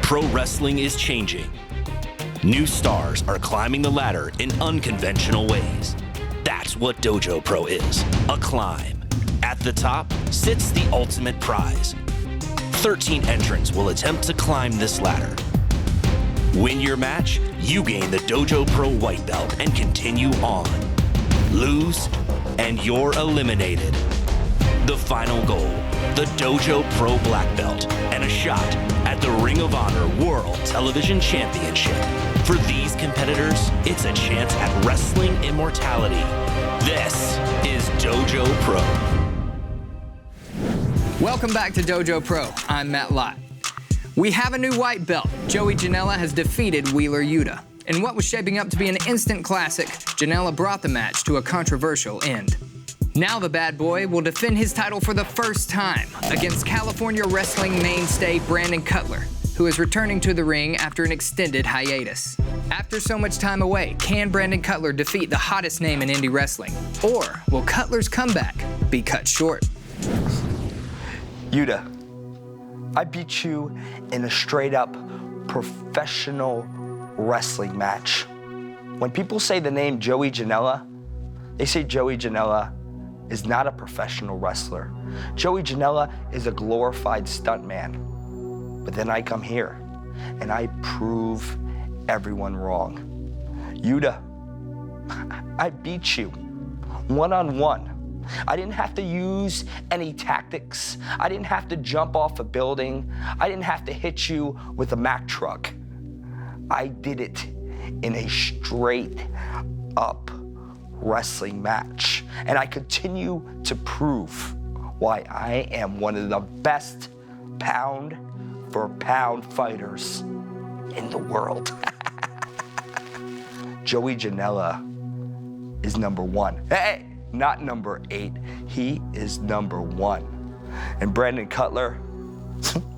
Pro wrestling is changing. New stars are climbing the ladder in unconventional ways. That's what Dojo Pro is, a climb. At the top sits the ultimate prize. 13 entrants will attempt to climb this ladder. Win your match, you gain the Dojo Pro white belt and continue on. Lose, and you're eliminated. The final goal, the Dojo Pro black belt, and a shot at the Ring of Honor World Television Championship. For these competitors, it's a chance at wrestling immortality. This is Dojo Pro. Welcome back to Dojo Pro. I'm Matt Lott. We have a new white belt. Joey Janela has defeated Wheeler Yuta. In what was shaping up to be an instant classic, Janela brought the match to a controversial end. Now the bad boy will defend his title for the first time against California wrestling mainstay Brandon Cutler, who is returning to the ring after an extended hiatus. After so much time away, can Brandon Cutler defeat the hottest name in indie wrestling? Or will Cutler's comeback be cut short? Yuta, I beat you in a straight-up professional wrestling match. When people say the name Joey Janela, they say Joey Janela is not a professional wrestler. Joey Janela is a glorified stuntman. But then I come here and I prove everyone wrong. Yuta, I beat you one-on-one. I didn't have to use any tactics. I didn't have to jump off a building. I didn't have to hit you with a Mack truck. I did it in a straight-up wrestling match. And I continue to prove why I am one of the best pound-for-pound fighters in the world. Joey Janela is number one. Hey! Not number 8, he is number 1. And Brandon Cutler,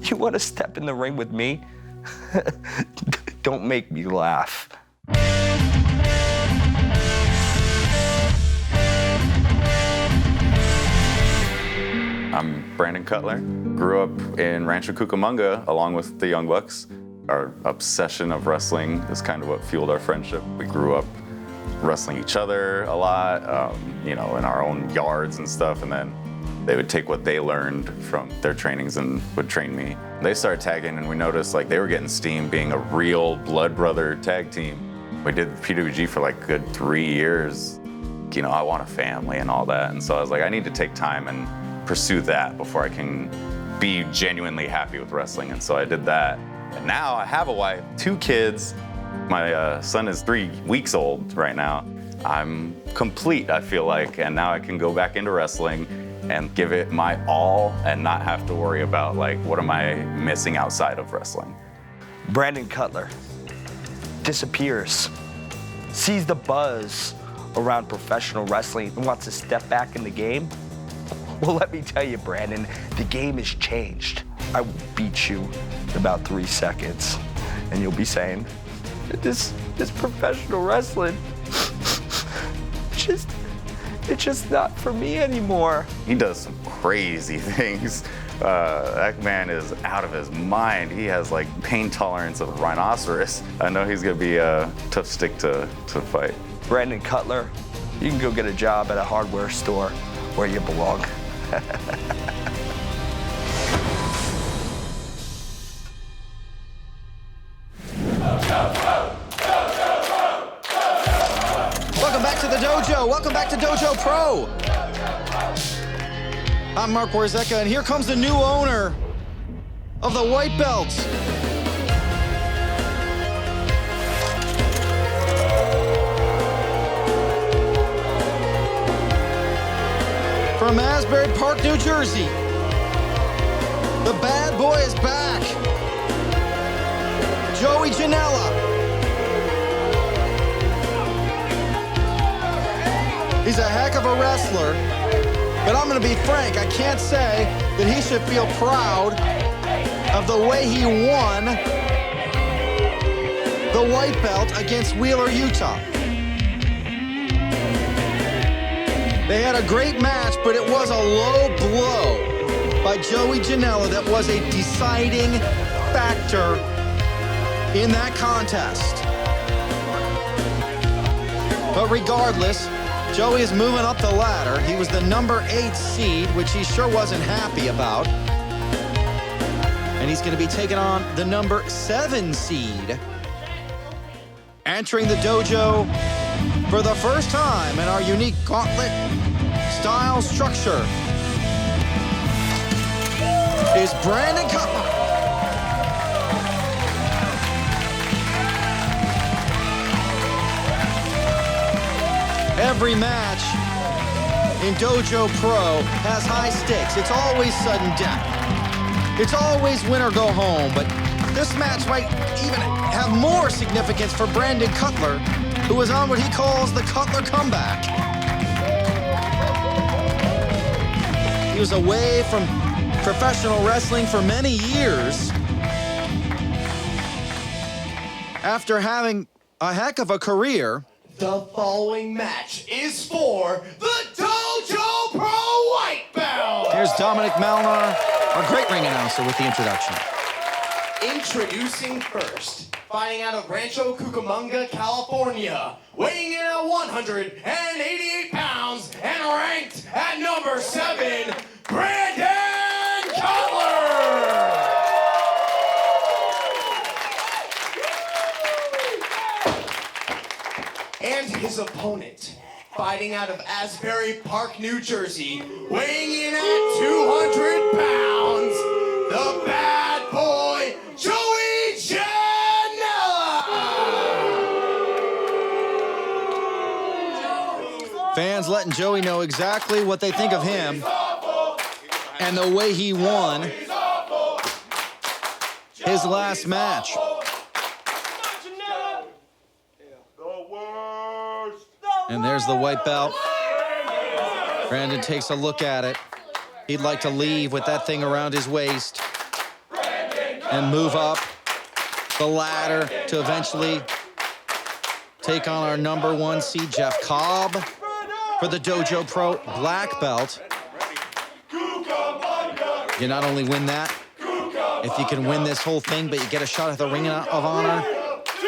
you want to step in the ring with me? Don't make me laugh. I'm Brandon Cutler. Grew up in Rancho Cucamonga along with the Young Bucks. Our obsession of wrestling is kind of what fueled our friendship. We grew up wrestling each other a lot, in our own yards and stuff, and then they would take what they learned from their trainings and would train me. They started tagging, and we noticed like they were getting steam being a real blood brother tag team. We did PWG for like a good 3 years. I want a family and all that, and so I was like, I need to take time and pursue that before I can be genuinely happy with wrestling, and so I did that. And now I have a wife, 2 kids. My son is 3 weeks old right now. I'm complete, I feel like, and now I can go back into wrestling and give it my all and not have to worry about, like, what am I missing outside of wrestling? Brandon Cutler disappears, sees the buzz around professional wrestling and wants to step back in the game. Well, let me tell you, Brandon, the game has changed. I will beat you in about 3 seconds, and you'll be saying, This professional wrestling, it's just not for me anymore. He does some crazy things. That man is out of his mind. He has like pain tolerance of a rhinoceros. I know he's gonna be a tough stick to fight. Brandon Cutler, you can go get a job at a hardware store where you belong. Welcome back to the Dojo. Welcome back to Dojo Pro. I'm Mark Warzeka, and here comes the new owner of the white belt. From Asbury Park, New Jersey, the bad boy is back. Joey Janela. He's a heck of a wrestler, but I'm gonna be frank, I can't say that he should feel proud of the way he won the white belt against Wheeler Yuta. They had a great match, but it was a low blow by Joey Janela that was a deciding factor in that contest. But regardless, Joey is moving up the ladder. He was the number 8 seed, which he sure wasn't happy about. And he's going to be taking on the number 7 seed. Entering the dojo for the first time in our unique gauntlet style structure is Brandon Cutler. Every match in Dojo Pro has high stakes. It's always sudden death. It's always win or go home, but this match might even have more significance for Brandon Cutler, who was on what he calls the Cutler comeback. He was away from professional wrestling for many years after having a heck of a career. The following match is for the Dojo Pro White Belt. Here's Dominic Malnar, our great ring announcer, with the introduction. Introducing first, fighting out of Rancho Cucamonga, California, weighing in at 188 pounds and ranked at number 7, Brandon Cutler. And his opponent, fighting out of Asbury Park, New Jersey, weighing in at 200 pounds, the bad boy, Joey Janela. Fans letting Joey know exactly what they think of him and the way he won his last match. And there's the white belt. Brandon takes a look at it. He'd like to leave with that thing around his waist and move up the ladder to eventually take on our number 1 seed, Jeff Cobb, for the Dojo Pro black belt. You not only win that, if you can win this whole thing, but you get a shot at the Ring of Honor,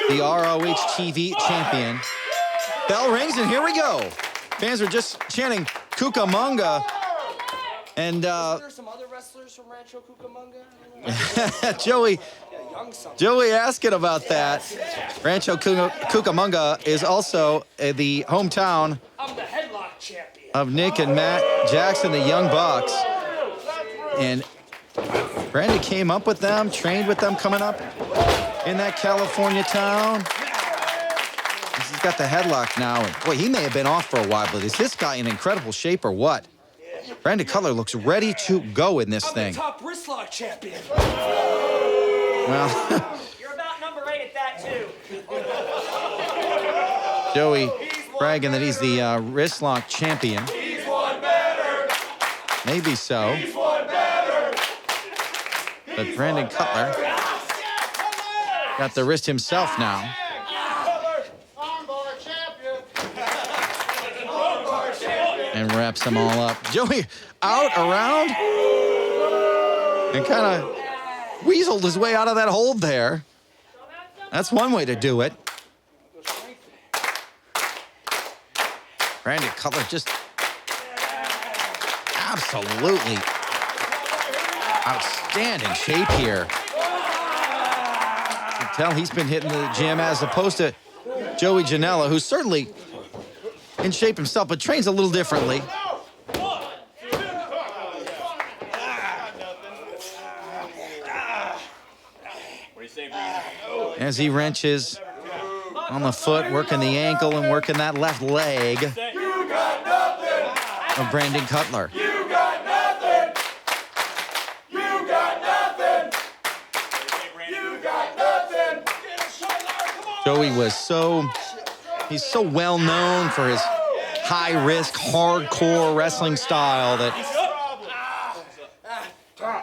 the ROH TV champion. Bell rings, and here we go. Fans are just chanting Cucamonga. And There's some other wrestlers from Rancho Cucamonga. Joey asking about that. Rancho Cucamonga is also the hometown I'm the headlock champion. of Nick and Matt Jackson, the Young Bucks. And Brandon came up with them, trained with them coming up in that California town. He's got the headlock now. And boy, he may have been off for a while, but is this guy in incredible shape or what? Brandon Cutler looks ready to go in this thing. I'm the top wrist lock champion. Well, You're about number 8 at that, too. Joey bragging that he's the wrist lock champion. He's one better. Maybe so. He's one better. But Brandon Cutler got the wrist himself now. And wraps them all up. Joey out, around, and kind of weaseled his way out of that hold there. That's one way to do it. Brandon Cutler just absolutely outstanding shape here. You can tell he's been hitting the gym as opposed to Joey Janela, who's certainly in shape himself, but trains a little differently. As he wrenches on the foot, working the ankle and working that left leg of Brandon Cutler. You got nothing. You got nothing. You got nothing. Joey was he's so well known for his high-risk, hardcore wrestling style that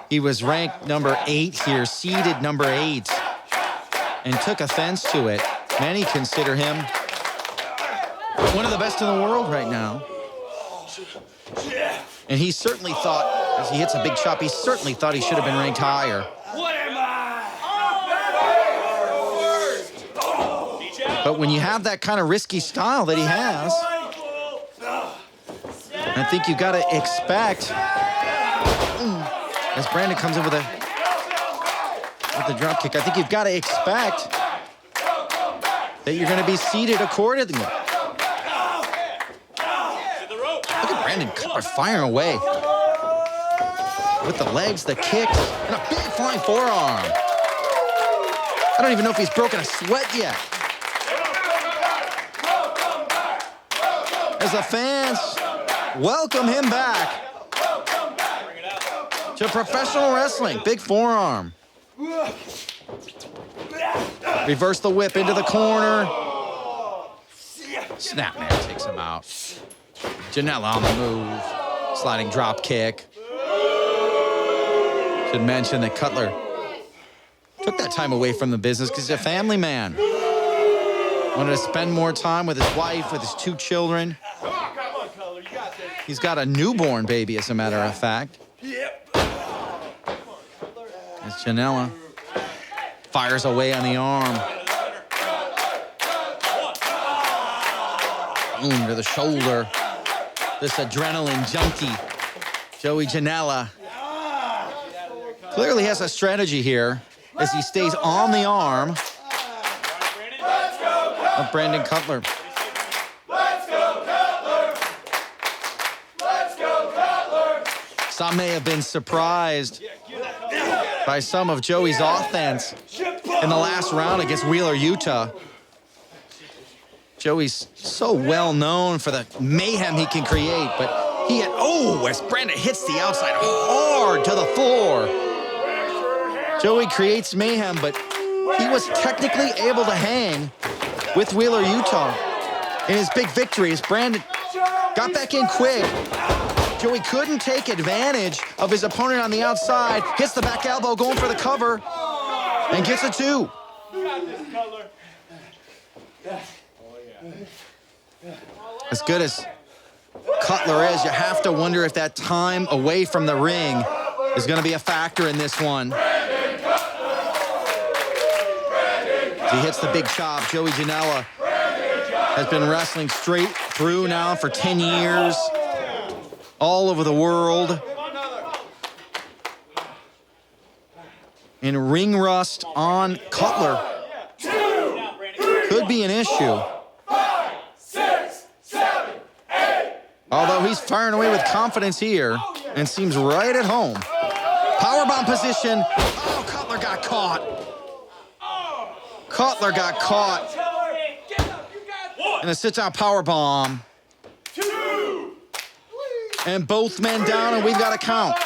he was ranked number 8 here, seeded number 8, and took offense to it. Many consider him one of the best in the world right now. And he certainly thought, as he hits a big chop, he certainly thought he should have been ranked higher. What am I? But when you have that kind of risky style that he has, I think you've got to expect, as Brandon comes in with the drop kick, I think you've got to expect that you're going to be seated accordingly. Look at Brandon Cutler firing away with the legs, the kicks, and a big flying forearm. I don't even know if he's broken a sweat yet. As the fans welcome him back to professional wrestling. Big forearm. Reverse the whip into the corner. Snapman takes him out. Janela on the move. Sliding drop kick. Should mention that Cutler took that time away from the business because he's a family man. Wanted to spend more time with his wife, with his 2 children. He's got a newborn baby, as a matter of fact. As Janela fires away on the arm. Boom to the shoulder. This adrenaline junkie, Joey Janela, clearly has a strategy here as he stays on the arm of Brandon Cutler. Some may have been surprised by some of Joey's offense in the last round against Wheeler, Utah. Joey's so well known for the mayhem he can create, but he had, as Brandon hits the outside hard to the floor. Joey creates mayhem, but he was technically able to hang with Wheeler, Utah in his big victory as Brandon got back in quick. Joey couldn't take advantage of his opponent on the outside, hits the back elbow, going for the cover, and gets a 2. As good as Cutler is, you have to wonder if that time away from the ring is going to be a factor in this one. As he hits the big chop, Joey Janela has been wrestling straight through now for 10 years, all over the world. And ring rust on Cutler could be an issue. Although he's firing away with confidence here and seems right at home. Powerbomb position. Oh, Cutler got caught. Cutler got caught. And a sit-down powerbomb. And both men down, and we've got a count.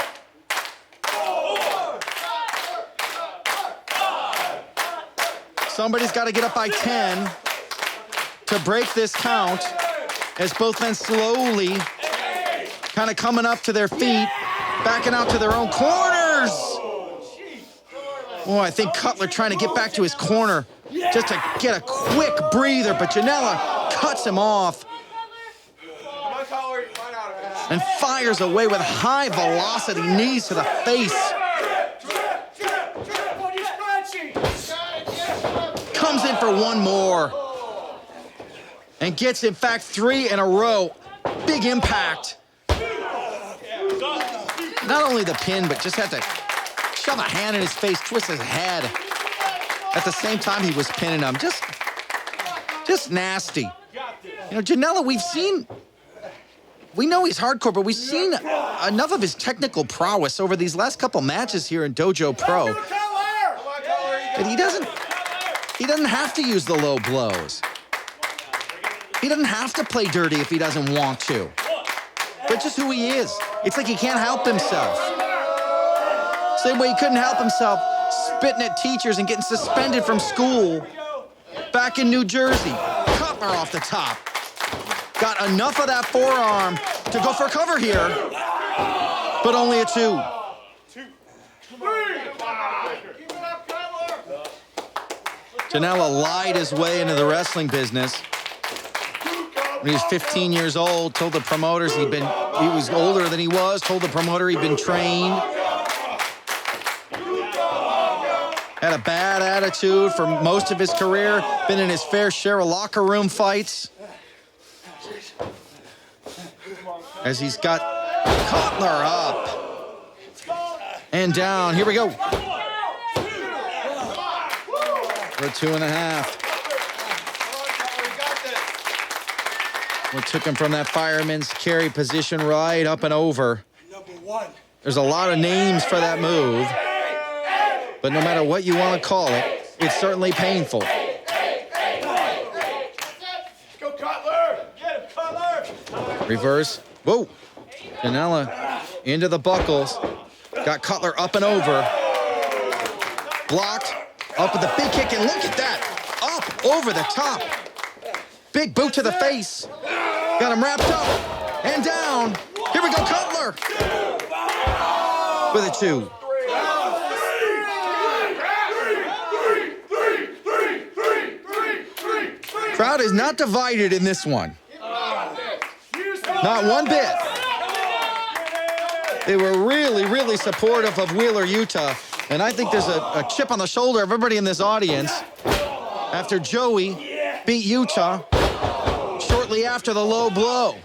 Somebody's got to get up by 10 to break this count as both men slowly kind of coming up to their feet, backing out to their own corners. Oh, I think Cutler trying to get back to his corner just to get a quick breather, but Janela cuts him off and fires away with high velocity knees to the face. Comes in for one more and gets, in fact, 3 in a row. Big impact. Not only the pin, but just had to shove a hand in his face, twist his head. At the same time he was pinning him. Just nasty. You know, Janela, we know he's hardcore, but we've seen enough of his technical prowess over these last couple matches here in Dojo Pro. But he doesn't have to use the low blows. He doesn't have to play dirty if he doesn't want to. That's just who he is. It's like he can't help himself. Same way he couldn't help himself spitting at teachers and getting suspended from school back in New Jersey. Cutler off the top. Got enough of that forearm to go for cover here, but only a 2. Janela lied his way into the wrestling business. When he was 15 years old, told the promoters he was older than he was, told the promoter he'd been trained. Had Had a bad attitude for most of his career, been in his fair share of locker room fights. As he's got Cutler up and down. Here we go. For 2.5. We took him from that fireman's carry position right up and over. There's a lot of names for that move, but no matter what you want to call it, it's certainly painful. Go Cutler! Get him, Cutler! Reverse. Whoa. Janela into the buckles. Got Cutler up and over. Blocked. Up with the big kick, and look at that. Up over the top. Big boot to the face. Got him wrapped up and down. Here we go, Cutler. With a 2. Crowd is not divided in this one. Not one bit. They were really, really supportive of Wheeler, Utah. And I think there's a chip on the shoulder of everybody in this audience after Joey beat Utah shortly after the low blow.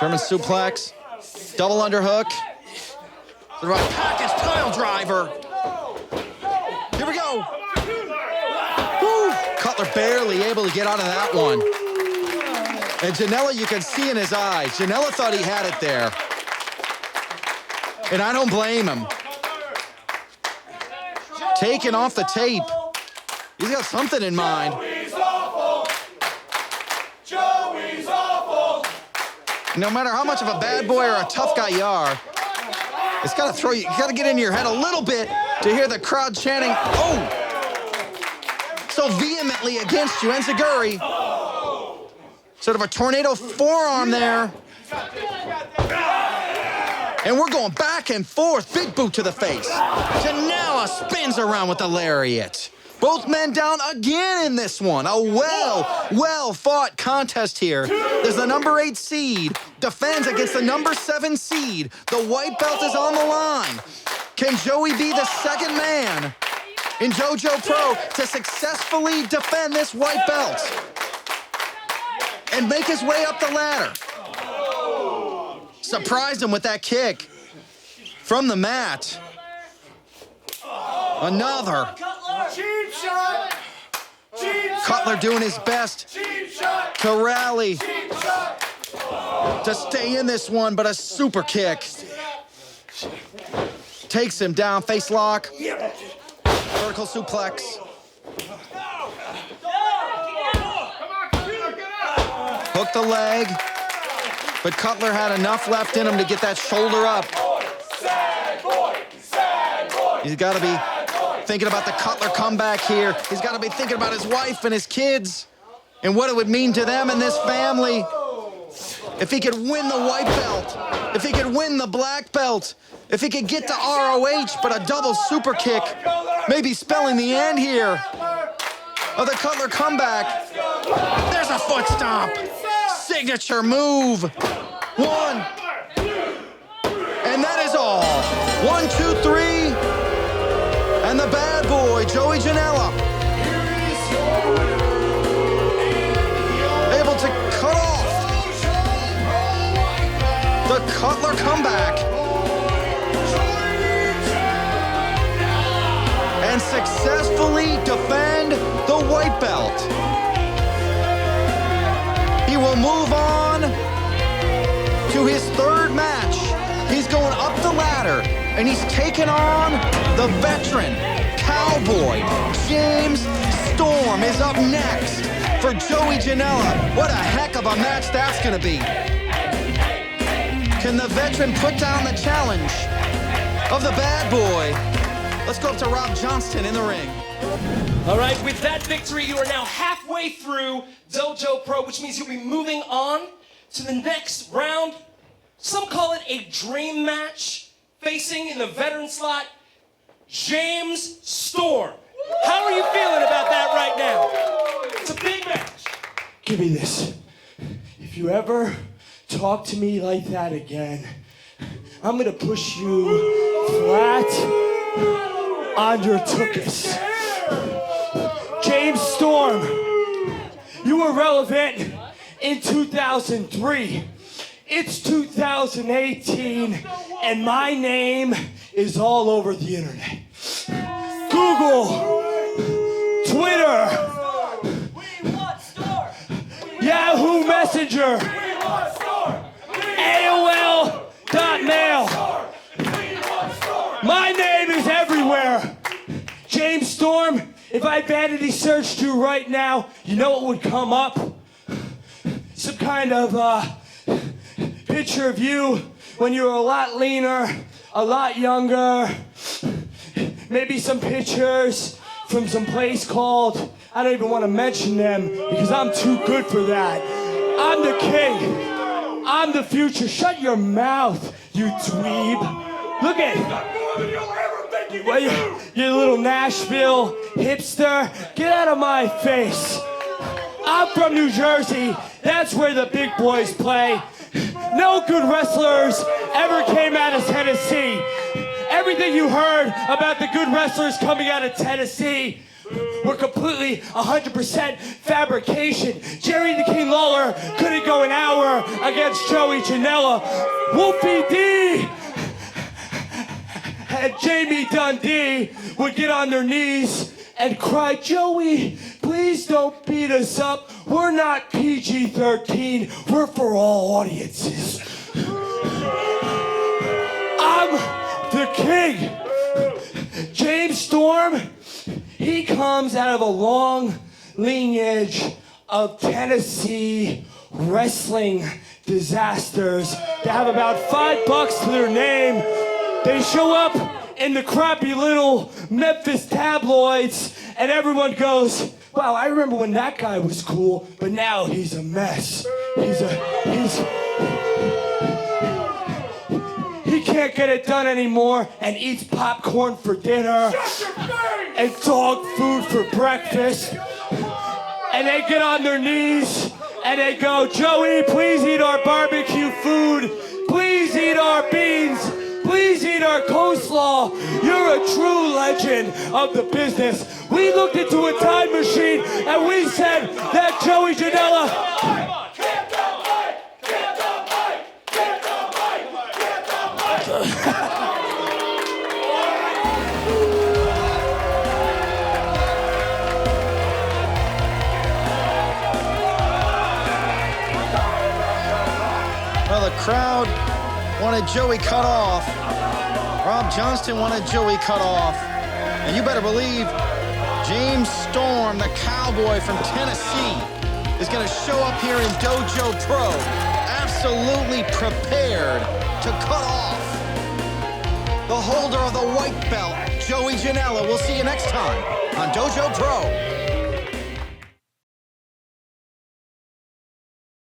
German suplex, double underhook. The right package pile driver. Here we go. Woo. Cutler barely able to get out of that one. And Janela, you can see in his eyes, Janela thought he had it there. And I don't blame him. Taken off the tape. He's got something in mind. Joey's awful! Joey's awful! No matter how much of a bad boy or a tough guy you are, it's got to throw you got to get into your head a little bit to hear the crowd chanting, oh, so vehemently against you. Enziguri. Sort of a tornado forearm there. And we're going back and forth. Big boot to the face. Janela spins around with the lariat. Both men down again in this one. A well-fought contest here. There's the number 8 seed. Defends against the number 7 seed. The white belt is on the line. Can Joey be the second man in Dojo Pro to successfully defend this white belt and make his way up the ladder? Surprised him with that kick from the mat. Another. Cheap shot! Cheap shot! Cutler doing his best Cheap shot! to rally, Cheap shot! to stay in this one, but a super kick. Takes him down, face lock. Vertical suplex. Hook the leg. But Cutler had enough left in him to get that shoulder up. He's got to be thinking about the Cutler comeback here. He's got to be thinking about his wife and his kids and what it would mean to them and this family if he could win the white belt, if he could win the black belt, if he could get to ROH, but a double super kick, maybe spelling the end here of the Cutler comeback. There's a foot stomp. Signature move. 1. And that is all. 1, 2, 3. And the bad boy, Joey Janela, able to cut off the Cutler comeback and successfully defend the white belt. He will move on to his 3rd match. He's going up the ladder, and he's taking on the veteran cowboy. James Storm is up next for Joey Janela. What a heck of a match that's going to be. Can the veteran put down the challenge of the bad boy? Let's go up to Rob Johnston in the ring. All right, with that victory, you are now halfway through Dojo Pro, which means you'll be moving on to the next round. Some call it a dream match, facing in the veteran slot, James Storm. How are you feeling about that right now? It's a big match. Give me this. If you ever talk to me like that again, I'm gonna push you flat undertook us. James Storm, you were relevant in 2003. It's 2018, and my name is all over the internet. Google, Twitter, Yahoo Messenger, AOL.mail. My name is everywhere. James Storm, if I vanity searched you right now, you know what would come up? Some kind of picture of you when you were a lot leaner, a lot younger. Maybe some pictures from some place called, I don't even want to mention them because I'm too good for that. I'm the king. I'm the future. Shut your mouth, you dweeb. Look at you little Nashville hipster. Get out of my face. I'm from New Jersey. That's where the big boys play. No good wrestlers ever came out of Tennessee. Everything you heard about the good wrestlers coming out of Tennessee were completely 100% fabrication. Jerry the King Lawler couldn't go an hour against Joey Janela. Wolfie D and Jamie Dundee would get on their knees and cry, Joey, please don't beat us up. We're not PG-13. We're for all audiences. I'm the king. James Storm, he comes out of a long lineage of Tennessee wrestling disasters. They have about $5 to their name. They show up in the crappy little Memphis tabloids, and everyone goes, wow, I remember when that guy was cool, but now he's a mess. He can't get it done anymore and eats popcorn for dinner and dog food for breakfast. And they get on their knees and they go, Joey, please eat our barbecue food. Please eat our beans. Please eat our coleslaw. You're a true legend of the business. We looked into a time machine and we said that Joey Janela. Well, the crowd wanted Joey cut off. Rob Johnston wanted Joey cut off. And you better believe James Storm, the cowboy from Tennessee, is going to show up here in Dojo Pro, absolutely prepared to cut off the holder of the white belt, Joey Janela. We'll see you next time on Dojo Pro.